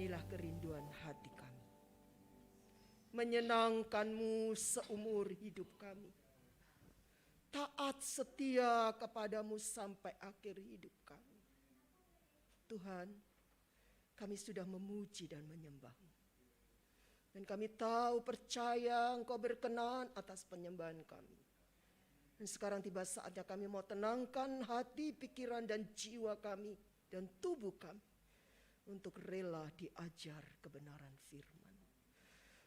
Inilah kerinduan hati kami, menyenangkan-Mu seumur hidup kami, taat setia kepadamu sampai akhir hidup kami. Tuhan, kami sudah memuji dan menyembah-Mu. Dan kami tahu percaya Engkau berkenan atas penyembahan kami. Dan sekarang tiba saatnya kami mau tenangkan hati, pikiran, dan jiwa kami, dan tubuh kami, untuk rela diajar kebenaran firman.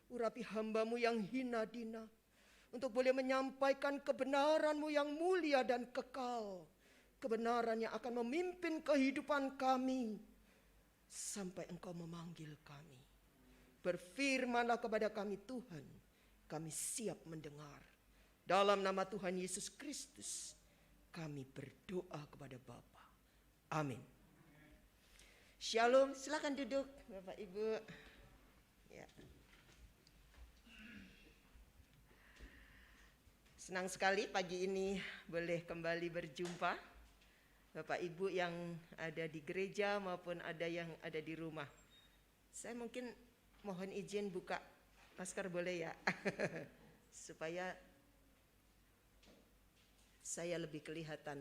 Urapi hamba-Mu yang hina dina, untuk boleh menyampaikan kebenaran-Mu yang mulia dan kekal. Kebenaran yang akan memimpin kehidupan kami, sampai Engkau memanggil kami. Berfirmanlah kepada kami Tuhan, kami siap mendengar. Dalam nama Tuhan Yesus Kristus, kami berdoa kepada Bapa. Amin. Shalom, silakan duduk Bapak Ibu. Ya. Senang sekali pagi ini boleh kembali berjumpa Bapak Ibu yang ada di gereja maupun ada yang ada di rumah. Saya mungkin mohon izin buka masker, boleh ya? Supaya saya lebih kelihatan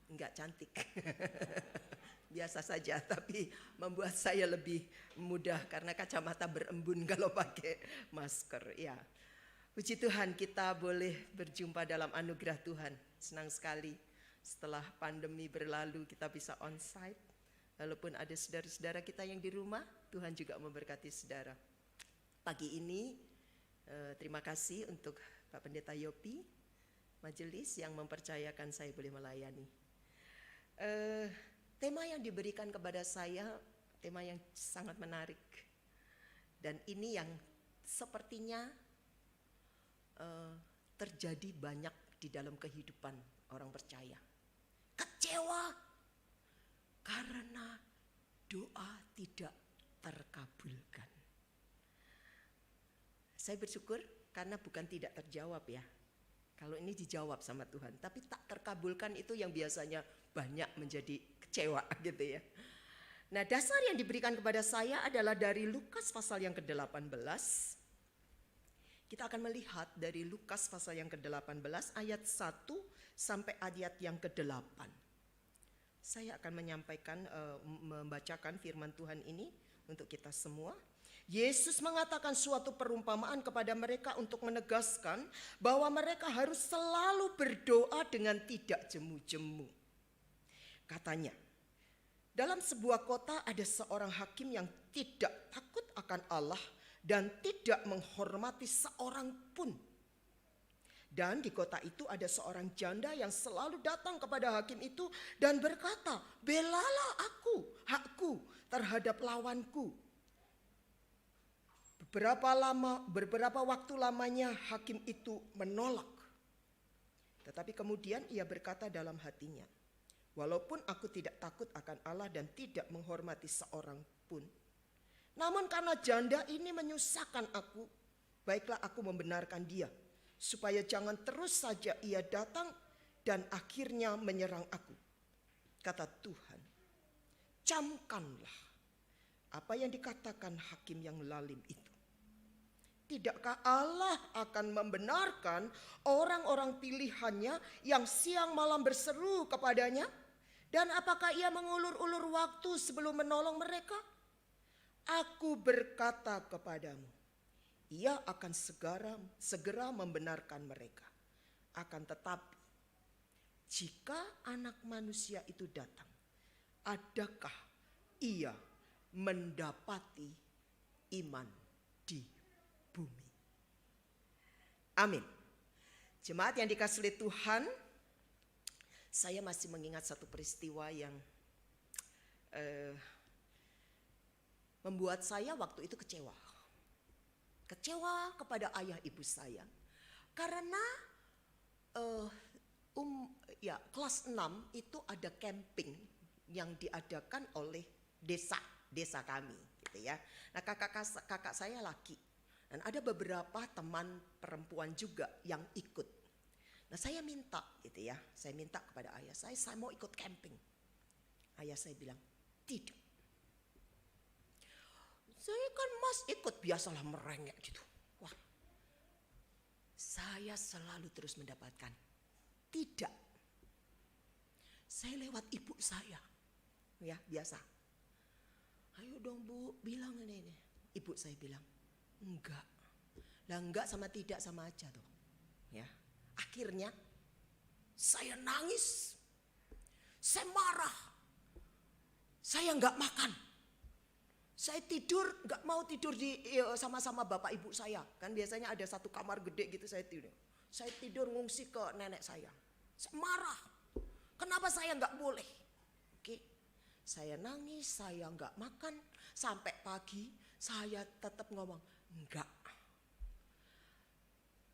enggak cantik. Biasa saja, tapi membuat saya lebih mudah karena kacamata berembun kalau pakai masker. Ya, puji Tuhan kita boleh berjumpa dalam anugerah Tuhan. Senang sekali setelah pandemi berlalu kita bisa onsite. Walaupun ada saudara-saudara kita yang di rumah, Tuhan juga memberkati saudara. Pagi ini terima kasih untuk Pak Pendeta Yopi, majelis yang mempercayakan saya boleh melayani. Tema yang diberikan kepada saya, tema yang sangat menarik. Dan ini yang sepertinya terjadi banyak di dalam kehidupan orang percaya. Kecewa karena doa tidak terkabulkan. Saya bersyukur karena bukan tidak terjawab ya. Kalau ini dijawab sama Tuhan, tapi tak terkabulkan itu yang biasanya banyak menjadi kecewa gitu ya. Nah, dasar yang diberikan kepada saya adalah dari Lukas pasal yang ke-18. Kita akan melihat dari Lukas pasal yang ke-18 ayat 1 sampai ayat yang ke-8. Saya akan membacakan firman Tuhan ini untuk kita semua. Yesus mengatakan suatu perumpamaan kepada mereka untuk menegaskan bahwa mereka harus selalu berdoa dengan tidak jemu-jemu. Katanya, dalam sebuah kota ada seorang hakim yang tidak takut akan Allah dan tidak menghormati seorang pun. Dan di kota itu ada seorang janda yang selalu datang kepada hakim itu dan berkata, "Belalah aku, hakku terhadap lawanku." Beberapa waktu lamanya hakim itu menolak. Tetapi kemudian ia berkata dalam hatinya, "Walaupun aku tidak takut akan Allah dan tidak menghormati seorang pun, namun karena janda ini menyusahkan aku, baiklah aku membenarkan dia, supaya jangan terus saja ia datang dan akhirnya menyerang aku." Kata Tuhan, "Camkanlah apa yang dikatakan hakim yang lalim itu. Tidakkah Allah akan membenarkan orang-orang pilihannya yang siang malam berseru kepadanya? Dan apakah ia mengulur-ulur waktu sebelum menolong mereka? Aku berkata kepadamu, ia akan segera membenarkan mereka. Akan tetapi, jika anak manusia itu datang, adakah ia mendapati iman di bumi?" Amin. Jemaat yang dikasihi oleh Tuhan, saya masih mengingat satu peristiwa yang membuat saya waktu itu kecewa. Kecewa kepada ayah ibu saya. Karena kelas 6 itu ada camping yang diadakan oleh desa kami gitu ya. Nah, kakak saya laki. Dan ada beberapa teman perempuan juga yang ikut. Nah, saya minta gitu ya. Saya minta kepada ayah saya mau ikut camping. Ayah saya bilang, tidak. Saya kan Mas ikut, biasalah merengek gitu. Wah, saya selalu terus mendapatkan, tidak. Saya lewat ibu saya, ya biasa. Ayo dong Bu, bilang ini. Ibu saya bilang, enggak. Lah enggak sama tidak sama aja tuh. Ya. Akhirnya saya nangis. Saya marah. Saya enggak makan. Saya tidur, enggak mau tidur sama-sama bapak ibu saya. Kan biasanya ada satu kamar gede gitu saya tidur. Saya tidur ngungsi ke nenek saya. Saya marah. Kenapa saya enggak boleh? Oke. Saya nangis, saya enggak makan. Sampai pagi saya tetap ngomong, enggak.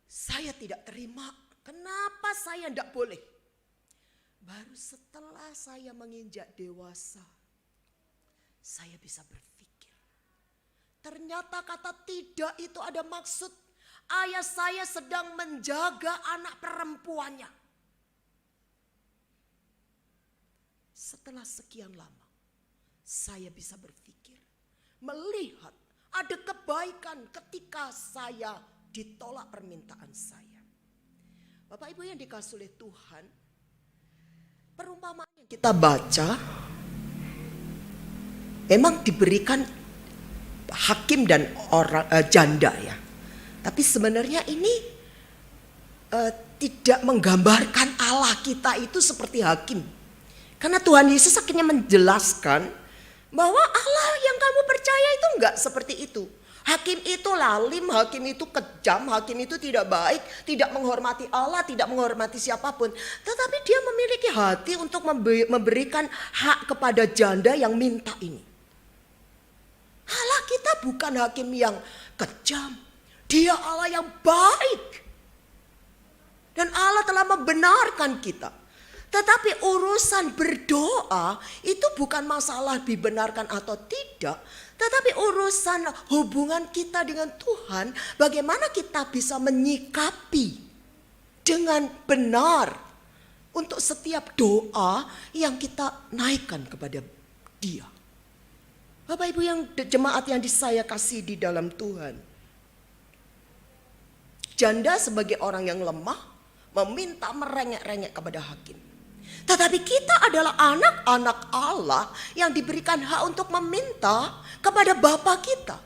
Saya tidak terima. Kenapa saya enggak boleh? Baru setelah saya menginjak dewasa, saya bisa berpikir. Ternyata kata tidak itu ada maksud. Ayah saya sedang menjaga anak perempuannya. Setelah sekian lama, saya bisa berpikir. Melihat ada kebaikan ketika saya ditolak permintaan saya. Bapak Ibu yang dikasihi oleh Tuhan, perumpamaan yang kita baca memang diberikan hakim dan orang janda ya. Tapi sebenarnya ini tidak menggambarkan Allah kita itu seperti hakim. Karena Tuhan Yesus akhirnya menjelaskan bahwa Allah yang kamu percaya itu enggak seperti itu. Hakim itu lalim, hakim itu kejam, hakim itu tidak baik, tidak menghormati Allah, tidak menghormati siapapun. Tetapi dia memiliki hati untuk memberikan hak kepada janda yang minta ini. Allah kita bukan hakim yang kejam. Dia Allah yang baik. Dan Allah telah membenarkan kita. Tetapi urusan berdoa itu bukan masalah dibenarkan atau tidak. Tetapi urusan hubungan kita dengan Tuhan, bagaimana kita bisa menyikapi dengan benar untuk setiap doa yang kita naikkan kepada Dia. Bapak Ibu yang jemaat yang saya kasih di dalam Tuhan. Janda sebagai orang yang lemah meminta merengek-rengek kepada hakim. Tetapi kita adalah anak-anak Allah yang diberikan hak untuk meminta kepada Bapa kita.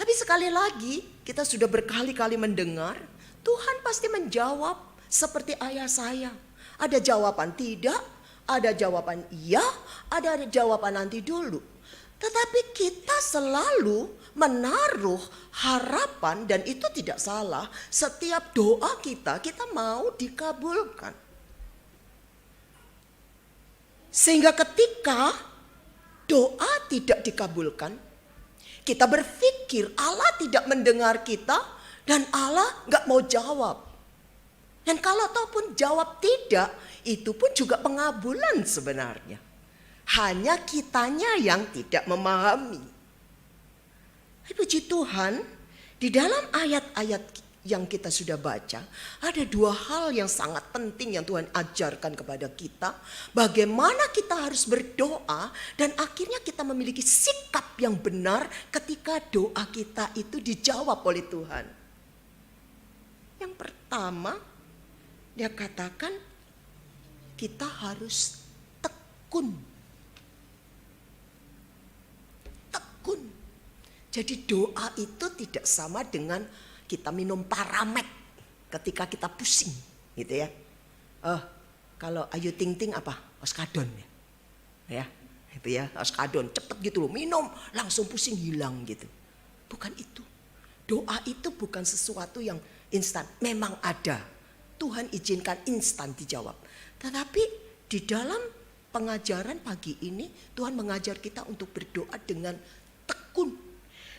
Tapi sekali lagi kita sudah berkali-kali mendengar Tuhan pasti menjawab seperti ayah saya. Ada jawaban tidak, ada jawaban iya, ada jawaban nanti dulu. Tetapi kita selalu menaruh harapan dan itu tidak salah. Setiap doa kita mau dikabulkan. Sehingga ketika doa tidak dikabulkan, kita berpikir Allah tidak mendengar kita dan Allah gak mau jawab. Dan kalau ataupun jawab tidak, itu pun juga pengabulan sebenarnya. Hanya kitanya yang tidak memahami. Puji Tuhan, di dalam ayat-ayat yang kita sudah baca, ada dua hal yang sangat penting yang Tuhan ajarkan kepada kita. Bagaimana kita harus berdoa dan akhirnya kita memiliki sikap yang benar ketika doa kita itu dijawab oleh Tuhan. Yang pertama, dia katakan kita harus tekun. Tekun. Jadi doa itu tidak sama dengan kita minum Paramed ketika kita pusing, gitu ya. Kalau Ayu Ting Ting apa? Oskadon ya. Itu ya, oskadon cepet gitu loh, minum langsung pusing hilang gitu. Bukan itu. Doa itu bukan sesuatu yang instan. Memang ada. Tuhan izinkan instan dijawab. Tetapi di dalam pengajaran pagi ini Tuhan mengajar kita untuk berdoa dengan tekun.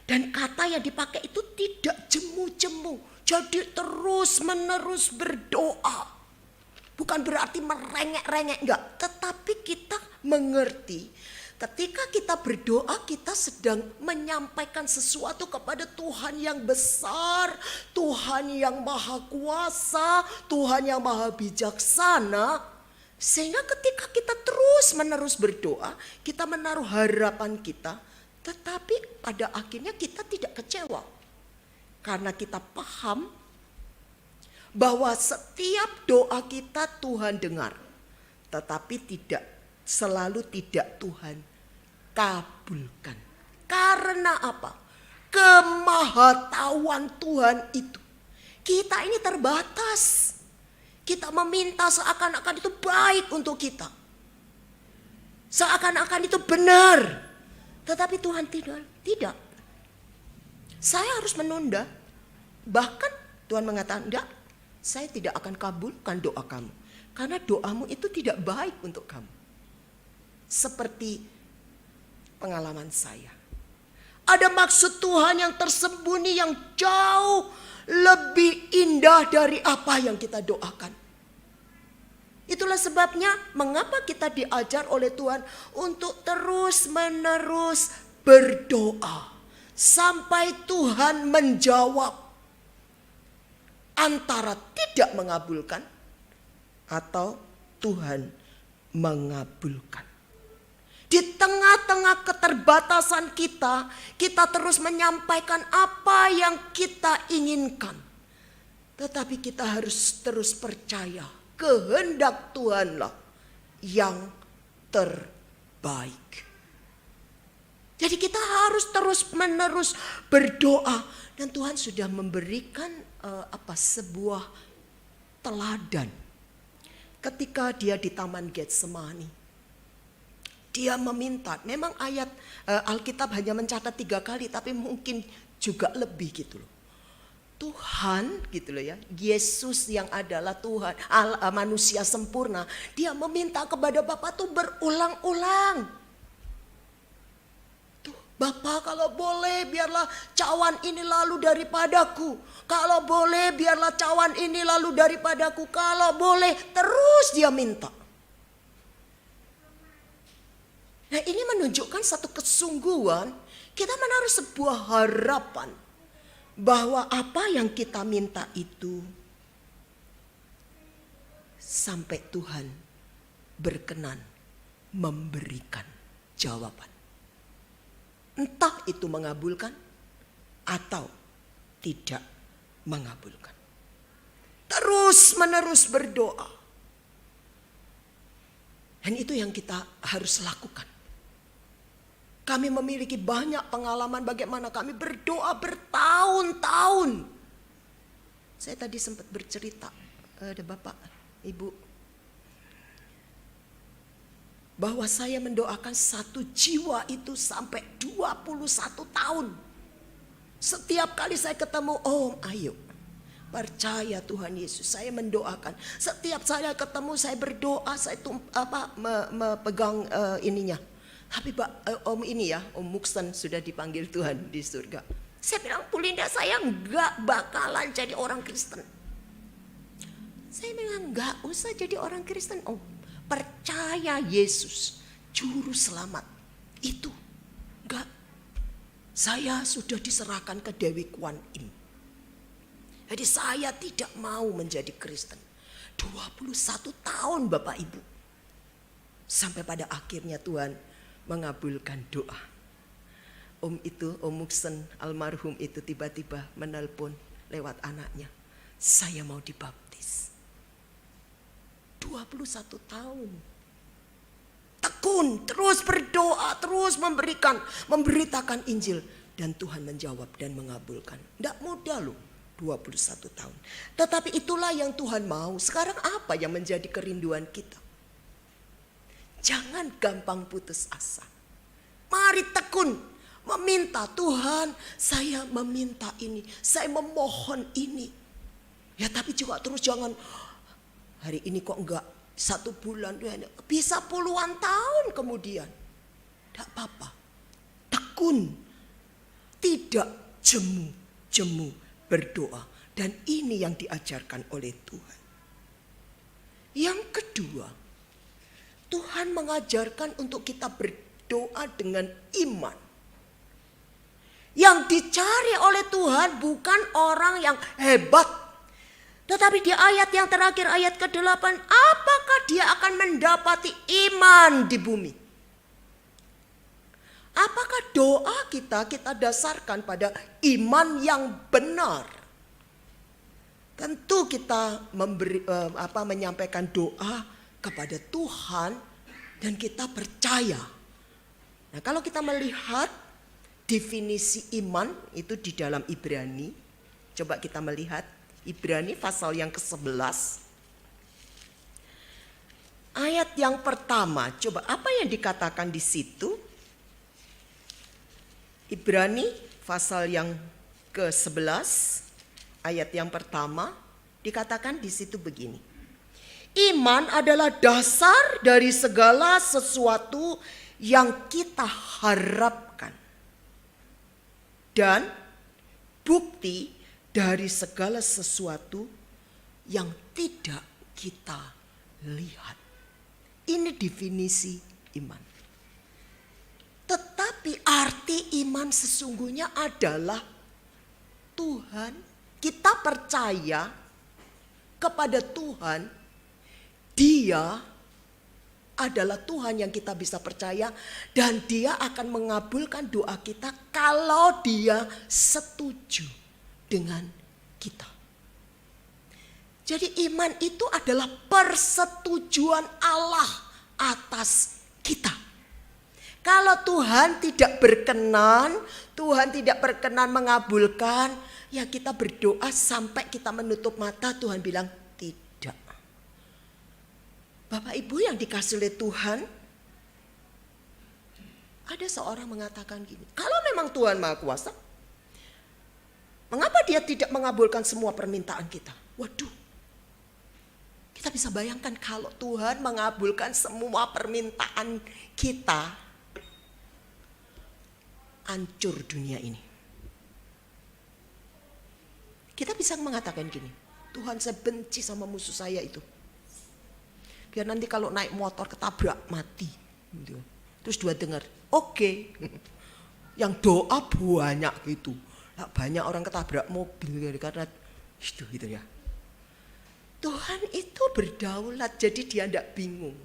Dan kata yang dipakai itu tidak jemu-jemu. Jadi terus menerus berdoa. Bukan berarti merengek-rengek, enggak. Tetapi kita mengerti ketika kita berdoa kita sedang menyampaikan sesuatu kepada Tuhan yang besar. Tuhan yang maha kuasa, Tuhan yang maha bijaksana. Sehingga ketika kita terus-menerus berdoa, kita menaruh harapan kita, tetapi pada akhirnya kita tidak kecewa. Karena kita paham bahwa setiap doa kita Tuhan dengar, tetapi tidak selalu tidak Tuhan kabulkan. Karena apa? Kemahatauan Tuhan itu. Kita ini terbatas. Kita meminta seakan-akan itu baik untuk kita. Seakan-akan itu benar. Tetapi Tuhan tidak. Saya harus menunda. Bahkan Tuhan mengatakan, enggak, saya tidak akan kabulkan doa kamu. Karena doamu itu tidak baik untuk kamu. Seperti pengalaman saya. Ada maksud Tuhan yang tersembunyi yang jauh lebih indah dari apa yang kita doakan. Itulah sebabnya mengapa kita diajar oleh Tuhan untuk terus-menerus berdoa. Sampai Tuhan menjawab. Antara tidak mengabulkan atau Tuhan mengabulkan. Di tengah-tengah keterbatasan kita, kita terus menyampaikan apa yang kita inginkan. Tetapi kita harus terus percaya, kehendak Tuhanlah yang terbaik. Jadi kita harus terus-menerus berdoa. Dan Tuhan sudah memberikan sebuah teladan. Ketika dia di Taman Getsemani. Dia meminta, memang ayat Alkitab hanya mencatat 3 kali, tapi mungkin juga lebih gitu loh. Tuhan gitu loh ya, Yesus yang adalah Tuhan, manusia sempurna, dia meminta kepada Bapa tuh berulang-ulang. Tuh, Bapa kalau boleh biarlah cawan ini lalu daripadaku. Kalau boleh biarlah cawan ini lalu daripadaku. Kalau boleh, terus dia minta. Nah, ini menunjukkan satu kesungguhan, kita menaruh sebuah harapan bahwa apa yang kita minta itu sampai Tuhan berkenan memberikan jawaban. Entah itu mengabulkan atau tidak mengabulkan. Terus menerus berdoa. Dan itu yang kita harus lakukan. Kami memiliki banyak pengalaman bagaimana kami berdoa bertahun-tahun. Saya tadi sempat bercerita, ada Bapak, Ibu, bahwa saya mendoakan satu jiwa itu sampai 21 tahun. Setiap kali saya ketemu, ayo. Percaya Tuhan Yesus, saya mendoakan. Setiap saya ketemu, saya berdoa, saya memegang ininya. Tapi Om ini ya, Om Muksen sudah dipanggil Tuhan di surga. Saya bilang, Bu Linda, saya enggak bakalan jadi orang Kristen. Saya bilang, enggak usah jadi orang Kristen. Percaya Yesus, juru selamat. Itu, enggak. Saya sudah diserahkan ke Dewi Kwan Im. Jadi saya tidak mau menjadi Kristen. 21 tahun Bapak Ibu. Sampai pada akhirnya Tuhan mengabulkan doa. Om Muksen almarhum itu tiba-tiba menelpon lewat anaknya. Saya mau dibaptis. 21 tahun. Tekun, terus berdoa, terus memberitakan Injil. Dan Tuhan menjawab dan mengabulkan. Tidak mudah loh, 21 tahun. Tetapi itulah yang Tuhan mau. Sekarang apa yang menjadi kerinduan kita? Jangan gampang putus asa. Mari tekun meminta, Tuhan, saya meminta ini, saya memohon ini. Ya tapi juga terus jangan, hari ini kok enggak 1 bulan, bisa puluhan tahun kemudian. Tidak apa-apa. Tekun, tidak jemu-jemu berdoa. Dan ini yang diajarkan oleh Tuhan. Yang kedua, Tuhan mengajarkan untuk kita berdoa dengan iman. Yang dicari oleh Tuhan bukan orang yang hebat. Tetapi di ayat yang terakhir, ayat ke-8, apakah dia akan mendapati iman di bumi? Apakah doa kita dasarkan pada iman yang benar? Tentu kita menyampaikan doa kepada Tuhan dan kita percaya. Nah, kalau kita melihat definisi iman itu di dalam Ibrani, coba kita melihat Ibrani pasal yang ke-11. Ayat yang pertama, coba apa yang dikatakan di situ? Ibrani pasal yang ke-11 ayat yang pertama dikatakan di situ begini. Iman adalah dasar dari segala sesuatu yang kita harapkan dan bukti dari segala sesuatu yang tidak kita lihat. Ini definisi iman. Tetapi arti iman sesungguhnya adalah Tuhan, kita percaya kepada Tuhan, Dia adalah Tuhan yang kita bisa percaya dan Dia akan mengabulkan doa kita kalau Dia setuju dengan kita. Jadi iman itu adalah persetujuan Allah atas kita. Kalau Tuhan tidak berkenan, Tuhan tidak berkenan mengabulkan, ya kita berdoa sampai kita menutup mata, Tuhan bilang tidak. Bapak Ibu yang dikasih oleh Tuhan, ada seorang mengatakan gini, kalau memang Tuhan Maha Kuasa, mengapa Dia tidak mengabulkan semua permintaan kita? Waduh, kita bisa bayangkan kalau Tuhan mengabulkan semua permintaan kita, hancur dunia ini. Kita bisa mengatakan gini, Tuhan, saya benci sama musuh saya itu. Biar nanti kalau naik motor ketabrak mati. Terus dia dengar, oke. Yang doa banyak gitu. Banyak orang ketabrak mobil karena itu gitu ya. Tuhan itu berdaulat, jadi Dia tidak bingung.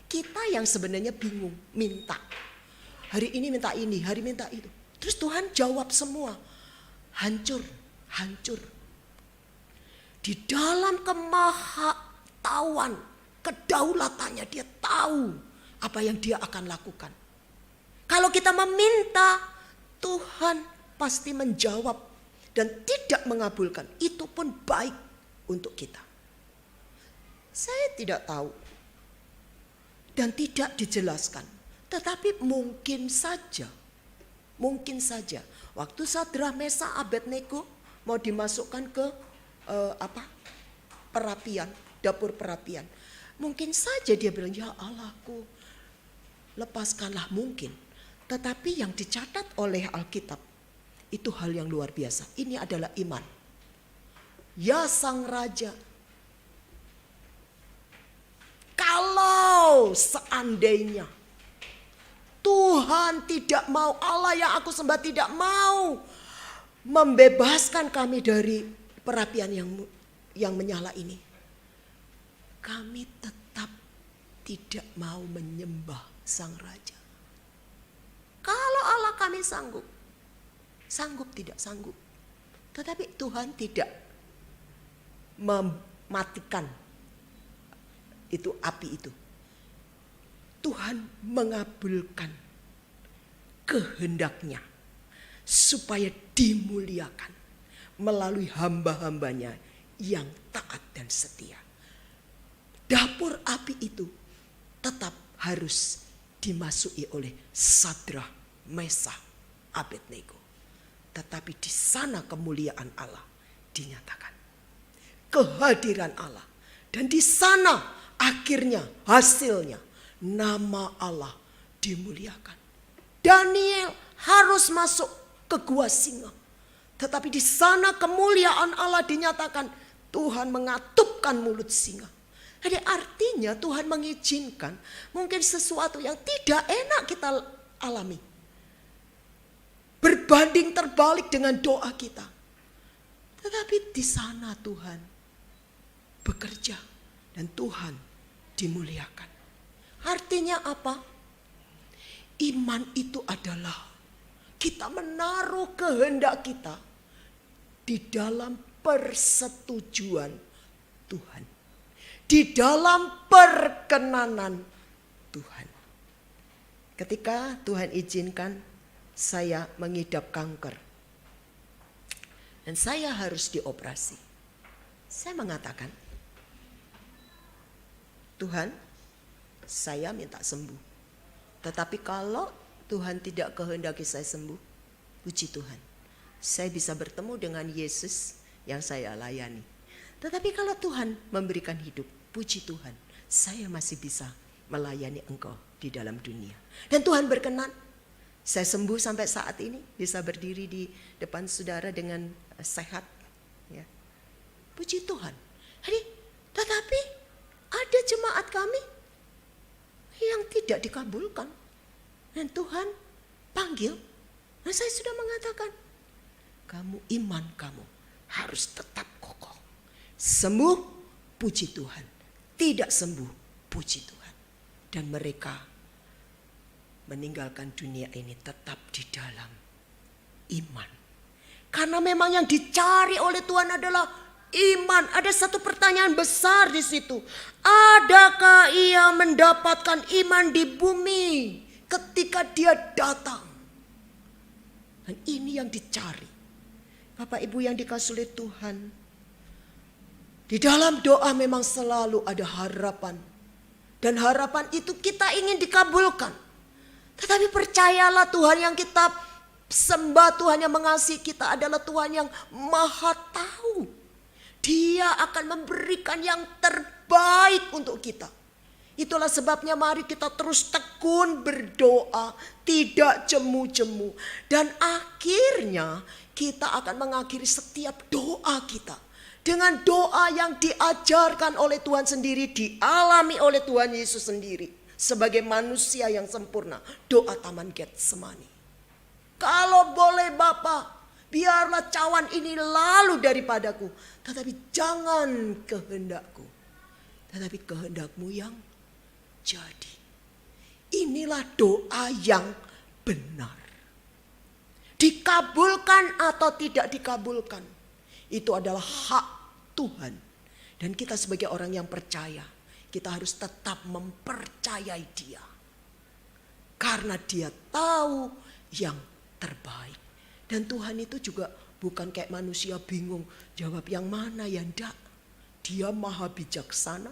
Kita yang sebenarnya bingung, minta. Hari ini minta ini, hari minta itu. Terus Tuhan jawab semua. Hancur, hancur. Di dalam kemahatauan, kedaulatannya Dia tahu apa yang Dia akan lakukan. Kalau kita meminta, Tuhan pasti menjawab dan tidak mengabulkan. Itu pun baik untuk kita. Saya tidak tahu dan tidak dijelaskan. Tetapi mungkin saja waktu Sadrah, Mesakh, Abednego mau dimasukkan ke perapian, dapur perapian. Mungkin saja dia bilang, ya Allahku, lepaskanlah, mungkin. Tetapi yang dicatat oleh Alkitab itu hal yang luar biasa. Ini adalah iman. Ya Sang Raja, kalau seandainya Tuhan tidak mau, Allah yang aku sembah tidak mau membebaskan kami dari perapian yang menyala ini, kami tetap tidak mau menyembah Sang Raja. Kalau Allah kami sanggup tidak sanggup. Tetapi Tuhan tidak mematikan itu api itu. Tuhan mengabulkan kehendaknya supaya dimuliakan melalui hamba-hambanya yang taat dan setia. Dapur api itu tetap harus dimasuki oleh Sadrah, Mesakh, Abednego. Tetapi di sana kemuliaan Allah dinyatakan. Kehadiran Allah. Dan di sana akhirnya hasilnya nama Allah dimuliakan. Daniel harus masuk ke gua singa. Tetapi di sana kemuliaan Allah dinyatakan. Tuhan mengatupkan mulut singa. Jadi artinya Tuhan mengizinkan mungkin sesuatu yang tidak enak kita alami. Berbanding terbalik dengan doa kita. Tetapi di sana Tuhan bekerja dan Tuhan dimuliakan. Artinya apa? Iman itu adalah kita menaruh kehendak kita di dalam persetujuan Tuhan, di dalam perkenanan Tuhan. Ketika Tuhan izinkan saya mengidap kanker dan saya harus dioperasi, saya mengatakan, Tuhan, saya minta sembuh. Tetapi kalau Tuhan tidak kehendaki saya sembuh, puji Tuhan, saya bisa bertemu dengan Yesus yang saya layani. Tetapi kalau Tuhan memberikan hidup, puji Tuhan, saya masih bisa melayani Engkau di dalam dunia. Dan Tuhan berkenan, saya sembuh sampai saat ini, bisa berdiri di depan saudara dengan sehat. Ya. Puji Tuhan. Jadi, tetapi ada jemaat kami yang tidak dikabulkan. Dan Tuhan panggil. Nah, saya sudah mengatakan, iman kamu harus tetap kokoh. Sembuh, puji Tuhan. Tidak sembuh, puji Tuhan. Dan mereka meninggalkan dunia ini tetap di dalam iman. Karena memang yang dicari oleh Tuhan adalah iman. Ada satu pertanyaan besar di situ. Adakah ia mendapatkan iman di bumi ketika dia datang? Dan ini yang dicari. Bapak Ibu yang dikasihi oleh Tuhan. Di dalam doa memang selalu ada harapan. Dan harapan itu kita ingin dikabulkan. Tetapi percayalah, Tuhan yang kita sembah, Tuhan yang mengasihi kita adalah Tuhan yang maha tahu. Dia akan memberikan yang terbaik untuk kita. Itulah sebabnya mari kita terus tekun berdoa, tidak jemu-jemu. Dan akhirnya kita akan mengakhiri setiap doa kita dengan doa yang diajarkan oleh Tuhan sendiri, dialami oleh Tuhan Yesus sendiri sebagai manusia yang sempurna. Doa Taman Getsemani. Kalau boleh Bapa, biarlah cawan ini lalu daripadaku, tetapi jangan kehendakku, tetapi kehendakmu yang jadi. Inilah doa yang benar. Dikabulkan atau tidak dikabulkan, itu adalah hak Tuhan. Dan kita sebagai orang yang percaya, kita harus tetap mempercayai Dia. Karena Dia tahu yang terbaik. Dan Tuhan itu juga bukan kayak manusia bingung jawab yang mana ya, enggak. Dia maha bijaksana,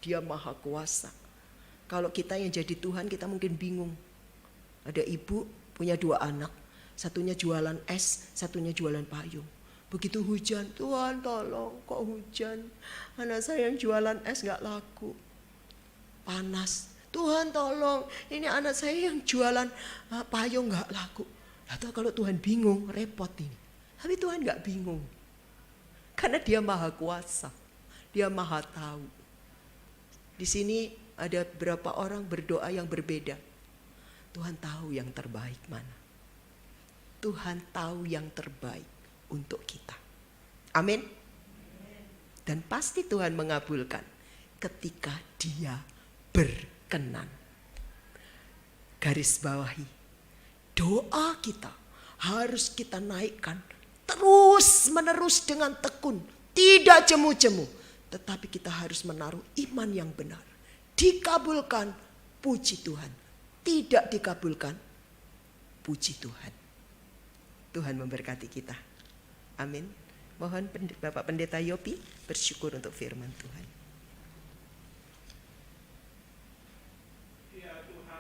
Dia maha kuasa. Kalau kita yang jadi Tuhan, kita mungkin bingung. Ada ibu punya 2 anak, satunya jualan es, satunya jualan payung. Begitu hujan, Tuhan tolong, kok hujan? Anak saya yang jualan es gak laku. Panas, Tuhan tolong, ini anak saya yang jualan payung gak laku. Atau kalau Tuhan bingung, repot ini. Tapi Tuhan gak bingung. Karena Dia maha kuasa, Dia maha tahu. Di sini ada beberapa orang berdoa yang berbeda. Tuhan tahu yang terbaik mana. Tuhan tahu yang terbaik untuk kita. Amin. Dan pasti Tuhan mengabulkan ketika Dia berkenan. Garis bawahi, doa kita harus kita naikkan terus menerus dengan tekun, tidak jemu-jemu, tetapi kita harus menaruh iman yang benar. Dikabulkan, puji Tuhan. Tidak dikabulkan, puji Tuhan. Tuhan memberkati kita. Amin. Mohon Bapak Pendeta Yopi bersyukur untuk firman Tuhan.